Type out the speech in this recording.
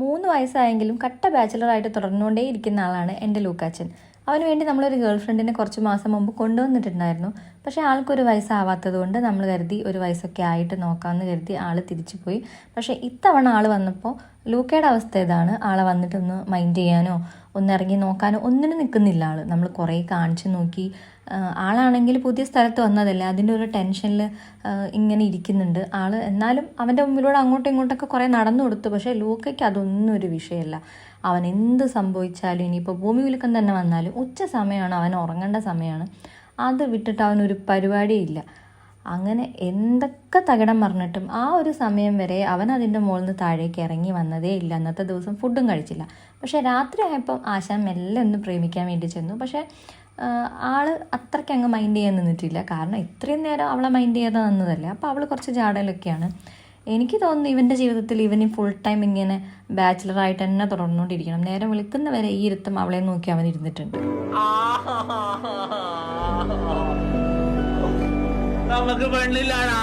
3 വയസ്സായെങ്കിലും കട്ട ബാച്ചിലറായിട്ട് തുടർന്നുകൊണ്ടേയിരിക്കുന്ന ആളാണ് എൻ്റെ ലൂക്കാച്ചൻ. അവന് വേണ്ടി നമ്മളൊരു ഗേൾ ഫ്രണ്ടിനെ കുറച്ച് മാസം മുമ്പ് കൊണ്ടുവന്നിട്ടുണ്ടായിരുന്നു. പക്ഷേ ആൾക്കൊരു വയസ്സാവാത്തത് കൊണ്ട് നമ്മൾ കരുതി ഒരു വയസ്സൊക്കെ ആയിട്ട് നോക്കാമെന്ന് കരുതി ആൾ തിരിച്ചു പോയി. പക്ഷേ ഇത്തവണ ആൾ വന്നപ്പോൾ ലൂക്കയുടെ അവസ്ഥ ഇതാണ്. ആളെ വന്നിട്ടൊന്ന് മൈൻഡ് ചെയ്യാനോ ഒന്നിറങ്ങി നോക്കാനോ ഒന്നിനും നിൽക്കുന്നില്ല ആൾ. നമ്മൾ കുറേ കാണിച്ചു നോക്കി. ആളാണെങ്കിൽ പുതിയ സ്ഥലത്ത് വന്നതല്ലേ, അതിൻ്റെ ഒരു ടെൻഷനിൽ ഇങ്ങനെ ഇരിക്കുന്നുണ്ട് ആൾ. എന്നാലും അവൻ്റെ മുമ്പിലൂടെ അങ്ങോട്ടും ഇങ്ങോട്ടൊക്കെ കുറേ നടന്നു കൊടുത്തു. പക്ഷേ ലൂക്കയ്ക്ക് അതൊന്നും ഒരു വിഷയമല്ല. അവൻ എന്ത് സംഭവിച്ചാലും ഇനിയിപ്പോൾ ഭൂമി കുലുക്കം തന്നെ വന്നാലും ഉച്ച സമയമാണ്, അവൻ ഉറങ്ങേണ്ട സമയമാണ്, അത് വിട്ടിട്ട് അവനൊരു പരിപാടിയില്ല. അങ്ങനെ എന്തൊക്കെ തകിടം പറഞ്ഞിട്ടും ആ ഒരു സമയം വരെ അവൻ അതിൻ്റെ മുകളിൽ നിന്ന് താഴേക്ക് ഇറങ്ങി വന്നതേ ഇല്ല. അന്നത്തെ ദിവസം ഫുഡും കഴിച്ചില്ല. പക്ഷേ രാത്രി ആയപ്പം ആശാൻ മെല്ലെ ഒന്ന് പ്രേമിക്കാൻ വേണ്ടി ചെന്നു. പക്ഷേ ആൾ അത്രയ്ക്ക് അങ്ങ് മൈൻഡ് ചെയ്യാൻ നിന്നിട്ടില്ല. കാരണം ഇത്രയും നേരം അവളെ മൈൻഡ് ചെയ്യാതെ നിന്നതല്ലേ. അപ്പോൾ അവൾ കുറച്ച് ജാടയിലൊക്കെയാണ്. എനിക്ക് തോന്നുന്നു ഇവൻ്റെ ജീവിതത്തിൽ ഇവന് ഫുൾ ടൈം ഇങ്ങനെ ബാച്ചിലറായിട്ട് തന്നെ തുടർന്നുകൊണ്ടിരിക്കണം. നേരം വിളിക്കുന്നവരെ ഈ ഇരുത്തം അവളെ നോക്കി അവൻ ഇരുന്നിട്ടുണ്ട്. നമുക്ക് പെണ്ണില്ലാടാ.